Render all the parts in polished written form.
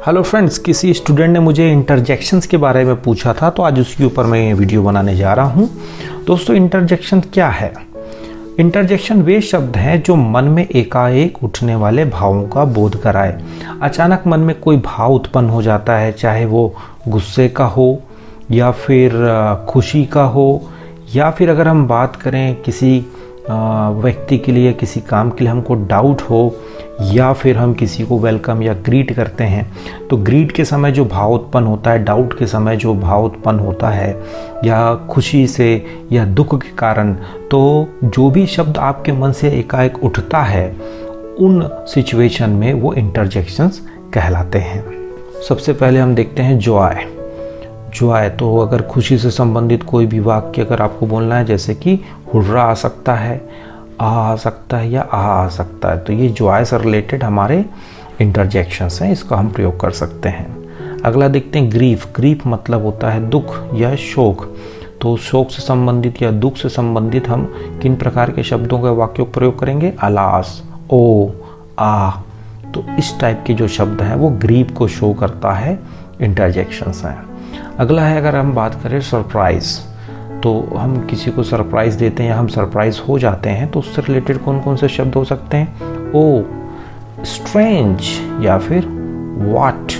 Hello friends, किसी student ने मुझे इंटरजेक्शंस के बारे में पूछा था, तो आज उसके ऊपर मैं ये वीडियो बनाने जा रहा हूँ। दोस्तों, इंटरजेक्शन क्या है? इंटरजेक्शन वे शब्द हैं जो मन में एकाएक उठने वाले भावों का बोध कराए। अचानक मन में कोई भाव उत्पन्न हो जाता है, चाहे वो गुस्से का हो या फिर खुशी का हो, या फिर अगर हम बात करें किसी व्यक्ति के लिए, किसी काम के लिए हमको डाउट हो, या फिर हम किसी को वेलकम या ग्रीट करते हैं, तो ग्रीट के समय जो भाव उत्पन्न होता है, डाउट के समय जो भाव उत्पन्न होता है, या खुशी से या दुख के कारण, तो जो भी शब्द आपके मन से एकाएक उठता है, उन सिचुएशन में वो इंटरजेक्शंस कहलाते हैं। सबसे पहले हम देखते हैं जॉय। जॉय तो अगर खुशी से संबंधित कोई भी वाक्य अगर आपको बोलना है, जैसे कि हुर्रा आ सकता है, आ सकता है या आ सकता है, तो ये जॉय से रिलेटेड हमारे इंटरजेक्शंस हैं, इसका हम प्रयोग कर सकते हैं। अगला देखते हैं ग्रीफ। ग्रीफ मतलब होता है दुख या शोक। तो शोक से संबंधित या दुख से संबंधित हम किन प्रकार के शब्दों का वाक्य प्रयोग करेंगे? अलास, ओ, आ। तो इस टाइप के जो शब्द हैं वो ग्रीफ को शो करता है, इंटरजेक्शंस हैं। अगला है, अगर हम बात करें सरप्राइज, तो हम किसी को सरप्राइज देते हैं या हम सरप्राइज हो जाते हैं, तो उससे रिलेटेड कौन कौन से शब्द हो सकते हैं? ओ, स्ट्रेंज या फिर व्हाट।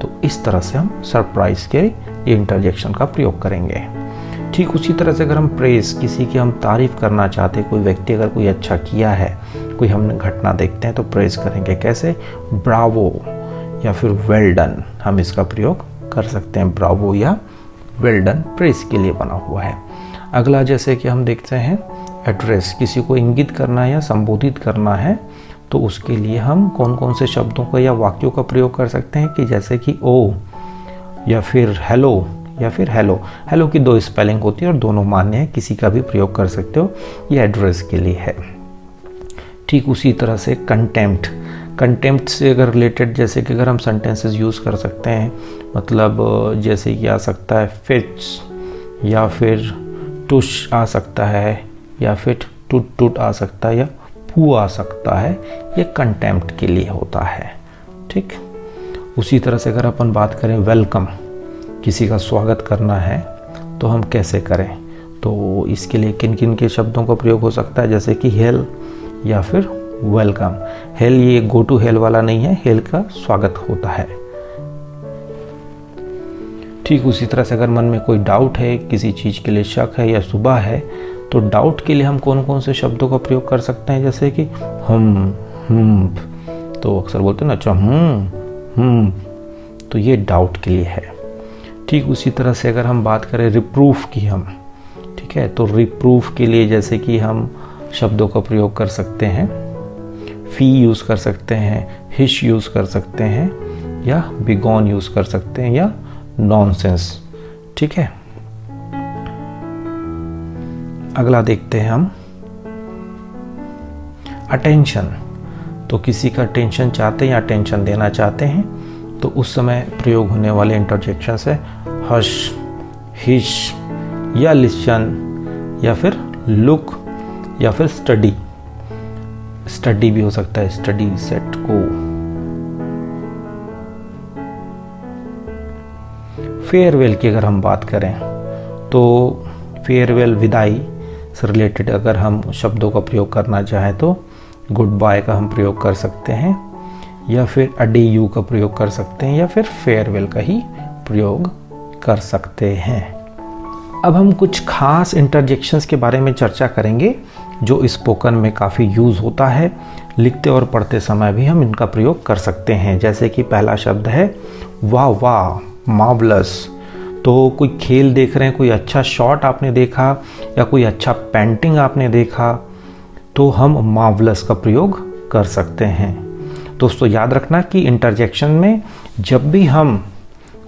तो इस तरह से हम सरप्राइज के इंटरजेक्शन का प्रयोग करेंगे। ठीक उसी तरह से अगर हम प्रेज, किसी की हम तारीफ करना चाहते हैं, कोई व्यक्ति अगर कोई अच्छा किया है, कोई हमने घटना देखते हैं, तो प्रेज करेंगे कैसे? ब्रावो या फिर वेल डन, हम इसका प्रयोग कर सकते हैं। ब्रावो या वेल डन प्रेस के लिए बना हुआ है। अगला जैसे कि हम देखते हैं एड्रेस, किसी को इंगित करना या संबोधित करना है, तो उसके लिए हम कौन कौन से शब्दों का या वाक्यों का प्रयोग कर सकते हैं कि जैसे कि ओ या फिर हेलो या फिर हेलो। हेलो की दो स्पेलिंग होती है और दोनों मान्य है, किसी का भी प्रयोग कर सकते हो, ये एड्रेस के लिए है। ठीक उसी तरह से कंटेम्प्ट। कंटेम्प्ट से अगर रिलेटेड, जैसे कि अगर हम सेंटेंसेस यूज़ कर सकते हैं, मतलब जैसे कि आ सकता है फिट्स या फिर टुश आ सकता है, या फिर टूट टूट आ सकता है, या फू आ सकता है, ये कंटेम्प्ट के लिए होता है। ठीक उसी तरह से अगर अपन बात करें वेलकम, किसी का स्वागत करना है, तो हम कैसे करें? तो इसके लिए किन किन के शब्दों का प्रयोग हो सकता है? जैसे कि हेल या फिर वेलकम। हेल ये गो टू हेल वाला नहीं है, हेल का स्वागत होता है। ठीक उसी तरह से अगर मन में कोई डाउट है, किसी चीज़ के लिए शक है या शुबा है, तो डाउट के लिए हम कौन कौन से शब्दों का प्रयोग कर सकते हैं? जैसे कि तो अक्सर बोलते हैं ना, अच्छा तो ये डाउट के लिए है। ठीक उसी तरह से अगर हम बात करें रिप्रूफ की, हम ठीक है, तो रिप्रूफ के लिए जैसे कि हम शब्दों का प्रयोग कर सकते हैं, फी यूज़ कर सकते हैं, हिश यूज़ कर सकते हैं, या बिगॉन यूज़ कर सकते हैं, या नॉनसेंस। ठीक है। अगला देखते हैं हम अटेंशन। तो किसी का अटेंशन चाहते हैं या अटेंशन देना चाहते हैं, तो उस समय प्रयोग होने वाले इंटरजेक्शन है हश, हिश, या लिसन, या फिर लुक, या फिर स्टडी। स्टडी भी हो सकता है, स्टडी सेट को। फेयरवेल की अगर हम बात करें, तो फेयरवेल विदाई से रिलेटेड अगर हम शब्दों का प्रयोग करना चाहें, तो गुड बाय का हम प्रयोग कर सकते हैं, या फिर अडे यू का प्रयोग कर सकते हैं, या फिर फेयरवेल का ही प्रयोग कर सकते हैं। अब हम कुछ खास इंटरजेक्शंस के बारे में चर्चा करेंगे जो स्पोकन में काफ़ी यूज़ होता है। लिखते और पढ़ते समय भी हम इनका प्रयोग कर सकते हैं। जैसे कि पहला शब्द है वाह वाह, मार्वलस। तो कोई खेल देख रहे हैं, कोई अच्छा शॉट आपने देखा, या कोई अच्छा पेंटिंग आपने देखा, तो हम मार्वलस का प्रयोग कर सकते हैं। दोस्तों, याद रखना कि इंटरजेक्शन में जब भी हम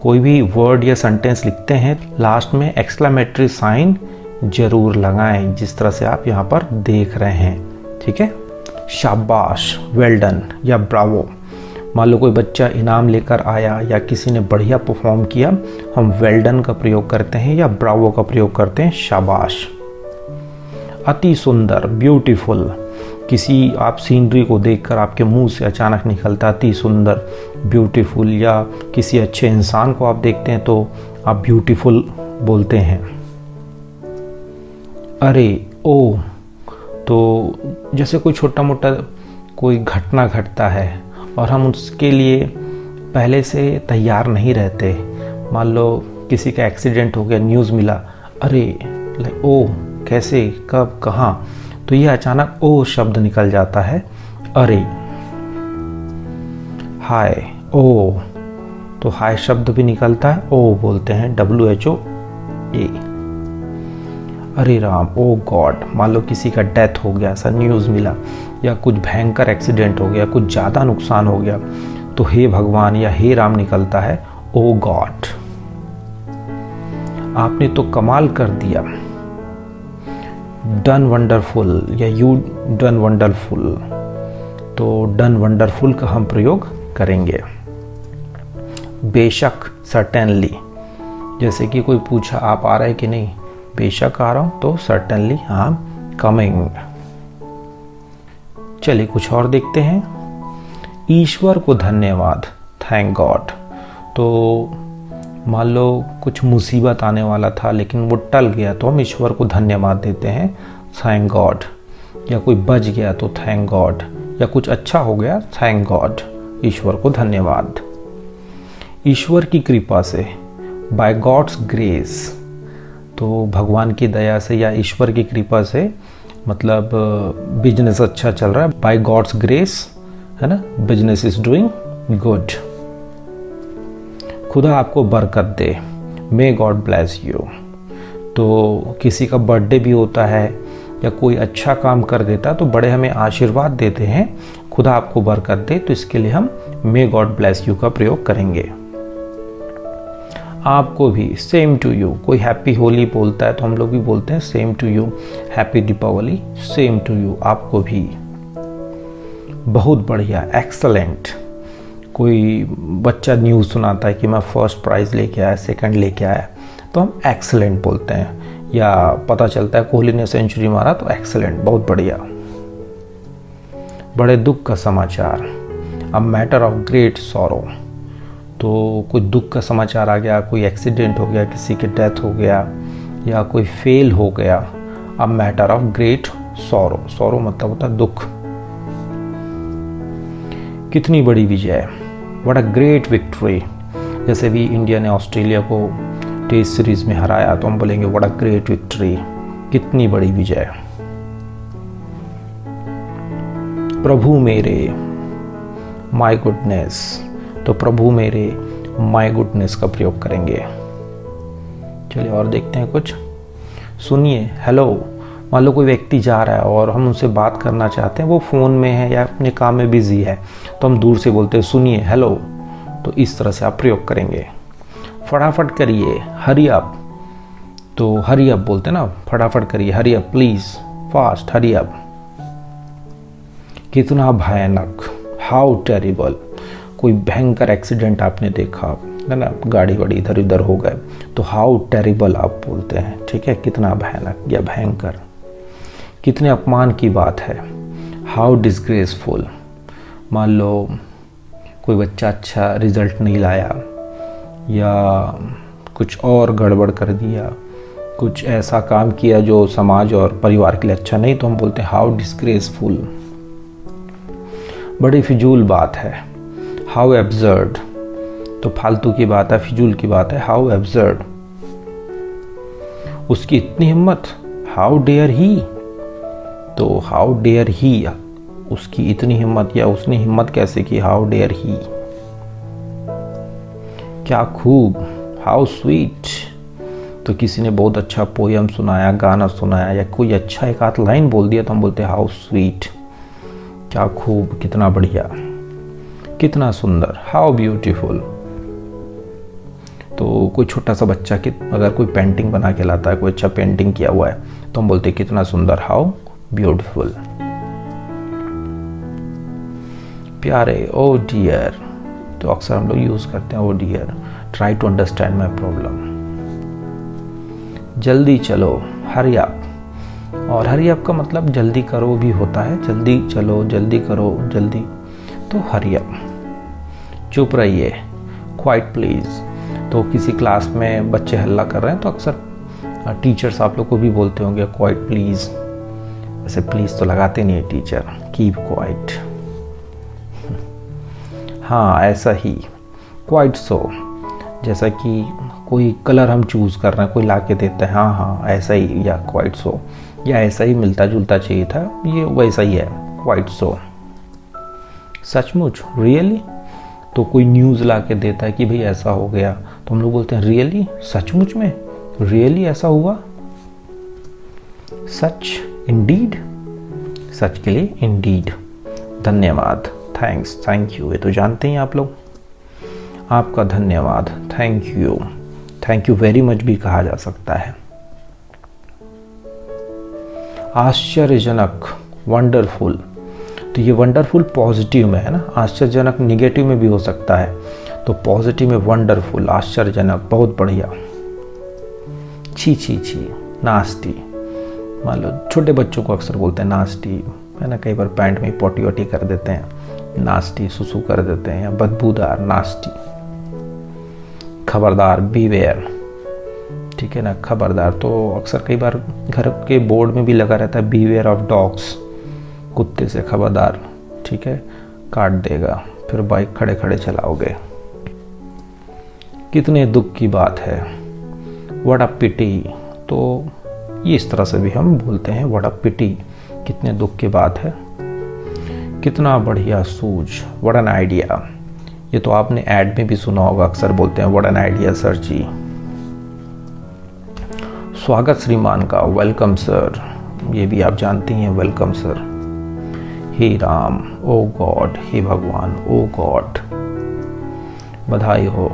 कोई भी वर्ड या सेंटेंस लिखते हैं, लास्ट में एक्सक्लेमेटरी साइन जरूर लगाएं, जिस तरह से आप यहाँ पर देख रहे हैं। ठीक है। शाबाश, वेल डन या ब्रावो। मान लो कोई बच्चा इनाम लेकर आया या किसी ने बढ़िया परफॉर्म किया, हम वेल डन का प्रयोग करते हैं या ब्रावो का प्रयोग करते हैं, शाबाश। अति सुंदर, ब्यूटीफुल। किसी आप सीनरी को देखकर आपके मुंह से अचानक निकलता अति सुंदर, ब्यूटीफुल, या किसी अच्छे इंसान को आप देखते हैं तो आप ब्यूटीफुल बोलते हैं। अरे ओ, तो जैसे कोई छोटा मोटा कोई घटना घटता है और हम उसके लिए पहले से तैयार नहीं रहते। मान लो किसी का एक्सीडेंट हो गया, न्यूज़ मिला, अरे ओ, कैसे, कब, कहाँ, तो ये अचानक ओ शब्द निकल जाता है, अरे। हाय, ओ, तो हाय शब्द भी निकलता है, ओ बोलते हैं, WHOA। अरे राम, ओ गॉड, मान लो किसी का डेथ हो गया, ऐसा न्यूज़ मिला, या कुछ भयंकर एक्सीडेंट हो गया, कुछ ज़्यादा नुकसान हो गया, तो हे भगवान या हे राम निकलता है, ओ गॉड। आपने तो कमाल कर दिया, डन वंडरफुल, या यू डन वंडरफुल, तो डन वंडरफुल का हम प्रयोग करेंगे। बेशक, सर्टेनली, जैसे कि कोई पूछा आप आ रहे कि नहीं, बेशक आ रहा हूं, तो सर्टेनली आई एम कमिंग। चलिए कुछ और देखते हैं। ईश्वर को धन्यवाद, थैंक गॉड। तो मान लो कुछ मुसीबत आने वाला था लेकिन वो टल गया, तो हम ईश्वर को धन्यवाद देते हैं, थैंक गॉड। या कोई बच गया तो थैंक गॉड, या कुछ अच्छा हो गया, थैंक गॉड, ईश्वर को धन्यवाद। ईश्वर की कृपा से, बाय गॉड्स ग्रेस, तो भगवान की दया से या ईश्वर की कृपा से, मतलब बिजनेस अच्छा चल रहा है, बाय गॉड्स ग्रेस, है ना, बिजनेस इज डूइंग गुड। खुदा आपको बरकत दे, मे गॉड ब्लेस यू। तो किसी का बर्थडे भी होता है या कोई अच्छा काम कर देता है तो बड़े हमें आशीर्वाद देते हैं, खुदा आपको बरकत दे, तो इसके लिए हम मे गॉड ब्लेस यू का प्रयोग करेंगे। आपको भी सेम टू यू, कोई हैप्पी होली बोलता है तो हम लोग भी बोलते हैं same to you, happy Deepawali, same to you, आपको भी। बहुत बढ़िया, एक्सलेंट। कोई बच्चा न्यूज़ सुनाता है कि मैं फर्स्ट प्राइज़ लेके आया, सेकंड लेके आया, तो हम एक्सलेंट बोलते हैं। या पता चलता है कोहली ने सेंचुरी मारा तो एक्सलेंट, बहुत बढ़िया। बड़े दुख का समाचार, a matter of great sorrow, तो कोई दुख का समाचार आ गया, कोई एक्सीडेंट हो गया, किसी की डेथ हो गया, या कोई फेल हो गया, a matter of great sorrow, sorrow मतलब होता है दुख। कितनी बड़ी विजय, व्हाट अ ग्रेट विक्ट्री। जैसे भी इंडिया ने ऑस्ट्रेलिया को टेस्ट सीरीज में हराया तो हम बोलेंगे व्हाट अ ग्रेट विक्ट्री, कितनी बड़ी विजय। प्रभु मेरे, माय गुडनेस, तो प्रभु मेरे, माय गुडनेस का प्रयोग करेंगे। चलिए और देखते हैं कुछ। सुनिए, हेलो, मान लो कोई व्यक्ति जा रहा है और हम उनसे बात करना चाहते हैं, वो फ़ोन में है या अपने काम में बिजी है, तो हम दूर से बोलते हैं सुनिए, हेलो, तो इस तरह से आप प्रयोग करेंगे। फटाफट करिए, हरी अप, तो हरी अप बोलते हैं ना, फटाफट करिए, hurry up please, fast, hurry up. कितना भयानक, हाउ टेरिबल, कोई भयंकर एक्सीडेंट आपने देखा है ना, गाड़ी वाड़ी इधर उधर हो गए, तो हाउ टेरिबल आप बोलते हैं, ठीक है, कितना भयानक या भयंकर। कितने अपमान की बात है, हाउ डिसग्रेसफुल। मान लो कोई बच्चा अच्छा रिजल्ट नहीं लाया या कुछ और गड़बड़ कर दिया, कुछ ऐसा काम किया जो समाज और परिवार के लिए अच्छा नहीं, तो हम बोलते हैं हाउ डिसग्रेसफुल। बड़ी फिजूल बात है, हाउ एब्सर्ड, तो फालतू की बात है, फिजूल की बात है, हाउ एब्सर्ड। उसकी इतनी हिम्मत, हाउ डेयर ही, तो हाउ डेयर ही, उसकी इतनी हिम्मत या उसने हिम्मत कैसे की, हाउ डेयर ही। क्या खूब, हाउ स्वीट, तो किसी ने बहुत अच्छा पोयम सुनाया, गाना सुनाया, या कोई अच्छा एक आध लाइन बोल दिया तो हम बोलते हैं हाउ स्वीट, क्या खूब, कितना बढ़िया, कितना सुंदर, हाउ ब्यूटीफुल। तो कोई छोटा सा बच्चा कि अगर कोई पेंटिंग बना के लाता है, कोई अच्छा पेंटिंग किया हुआ है, तो हम बोलते हैं कितना सुंदर, हाउ ब्यूटीफुल। प्यारे, ओ डियर, तो अक्सर हम लोग यूज करते हैं oh dear, try to understand my problem. जल्दी चलो, हरी अप, और हरी अप का मतलब जल्दी करो भी होता है, जल्दी चलो, जल्दी करो, जल्दी। तो हरी अप, चुप रहिए, क्वाइट प्लीज़। तो किसी क्लास में बच्चे हल्ला कर रहे हैं तो अक्सर टीचर्स आप लोग को भी बोलते होंगे क्वाइट प्लीज़। वैसे प्लीज़ तो लगाते नहीं है टीचर, कीप क्वाइट। हाँ ऐसा ही, क्वाइट सो। जैसा कि कोई कलर हम चूज़ कर रहे हैं, कोई ला के देता है, हाँ हाँ ऐसा ही, या क्वाइट सो, या ऐसा ही मिलता जुलता चाहिए था, ये वैसा ही है, क्वाइट सो। सचमुच, रियली। तो कोई न्यूज़ ला के देता है कि भाई ऐसा हो गया, तो हम लोग बोलते हैं रियली, सचमुच में, रियली ऐसा हुआ, सच, इंडीड। सच के लिए इंडीड। धन्यवाद, थैंक्स, थैंक यू, ये तो जानते हैं आप लोग। आपका धन्यवाद, थैंक यू वेरी मच भी कहा जा सकता है। आश्चर्यजनक, वंडरफुल। तो ये वंडरफुल पॉजिटिव में है ना, आश्चर्यजनक निगेटिव में भी हो सकता है। तो पॉजिटिव में वंडरफुल, आश्चर्यजनक, बहुत बढ़िया। छी छी छी, नास्टी। मान लो छोटे बच्चों को अक्सर बोलते हैं नास्टी, है ना, कई बार पैंट में पोटी वोटी कर देते हैं, नास्टी, सुसु कर देते हैं, या बदबूदार, नास्टी। खबरदार, बीवेयर, ठीक है ना, खबरदार। तो अक्सर कई बार घर के बोर्ड में भी लगा रहता है बीवेयर ऑफ डॉग्स, कुत्ते से खबरदार, ठीक है, काट देगा, फिर बाइक खड़े खड़े चलाओगे। कितने दुख की बात है, व्हाट अ पिटी। तो ये इस तरह से भी हम बोलते हैं, व्हाट अ पिटी, कितने दुख की बात है। कितना बढ़िया सूझ, व्हाट एन आइडिया। ये तो आपने ऐड में भी सुना होगा, अक्सर बोलते हैं व्हाट एन आइडिया सर जी। स्वागत श्रीमान का, वेलकम सर, ये भी आप जानते हैं, वेलकम सर। हे राम, ओ गॉड, हे भगवान, ओ गॉड, बधाई हो,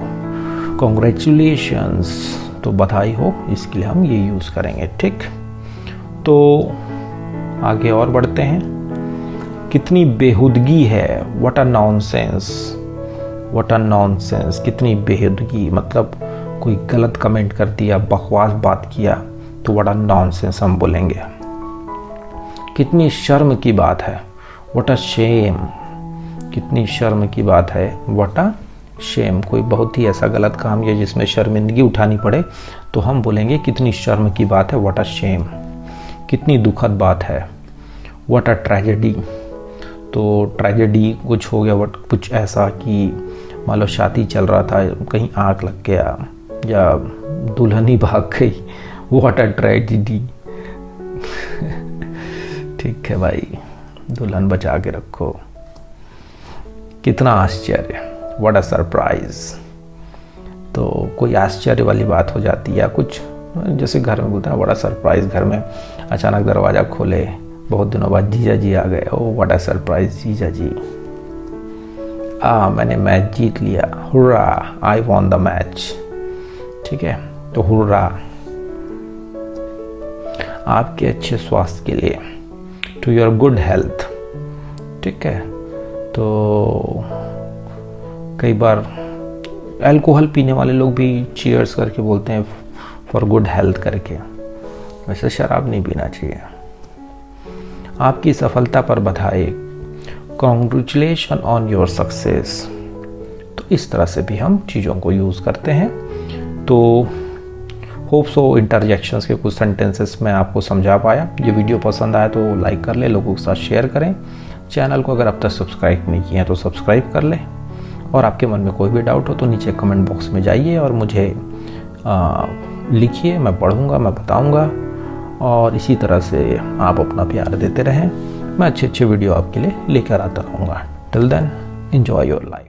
कॉन्ग्रेचुलेशंस। तो बधाई हो, इसके लिए हम ये यूज़ करेंगे, ठीक। तो आगे और बढ़ते हैं। कितनी बेहुदगी है, what a nonsense, what a nonsense, कितनी बेहुदगी, मतलब कोई गलत कमेंट कर दिया, बकवास बात किया, तो व्हाट अ नॉनसेंस हम बोलेंगे। कितनी शर्म की बात है, व्हाट अ शेम, कितनी शर्म की बात है, व्हाट अ शेम। कोई बहुत ही ऐसा गलत काम है जिसमें शर्मिंदगी उठानी पड़े, तो हम बोलेंगे कितनी शर्म की बात है, व्हाट अ शेम। कितनी दुखद बात है, व्हाट अ ट्रेजेडी। तो ट्रेजेडी कुछ हो गया, व्हाट, कुछ ऐसा कि मान लो शादी चल रहा था, कहीं आग लग गया, या दुल्हन ही भाग गई, व्हाट अ ट्रेजेडी। ठीक है भाई, दुल्हन बचा के रखो। कितना आश्चर्य, व्हाट अ सरप्राइज। तो कोई आश्चर्य वाली बात हो जाती है, या कुछ जैसे घर में बोलते हैं व्हाट अ सरप्राइज, घर में अचानक दरवाज़ा खोले, बहुत दिनों बाद जीजा जी आ गए, ओ व्हाट अ सरप्राइज जीजा जी। मैंने मैच जीत लिया, hurrah, I won the match, ठीक है। तो हुर्रा, आपके अच्छे स्वास्थ्य के लिए, टू योर गुड हेल्थ, ठीक है। तो कई बार अल्कोहल पीने वाले लोग भी चीयर्स करके बोलते हैं फॉर गुड हेल्थ करके, वैसे शराब नहीं पीना चाहिए। आपकी सफलता पर बधाई, कॉन्ग्रेचुलेशन ऑन योर सक्सेस। तो इस तरह से भी हम चीज़ों को यूज़ करते हैं। तो होप सो इंटरजेक्शंस के कुछ सेंटेंसेस मैं आपको समझा पाया। ये वीडियो पसंद आया तो लाइक कर ले, लोगों के साथ शेयर करें। चैनल को अगर अब तक सब्सक्राइब नहीं किया तो सब्सक्राइब कर लें। और आपके मन में कोई भी डाउट हो तो नीचे कमेंट बॉक्स में जाइए और मुझे लिखिए, मैं पढ़ूंगा, मैं बताऊंगा। और इसी तरह से आप अपना प्यार देते रहें, मैं अच्छे अच्छे वीडियो आपके लिए लेकर आता रहूँगा। Till then, enjoy your life.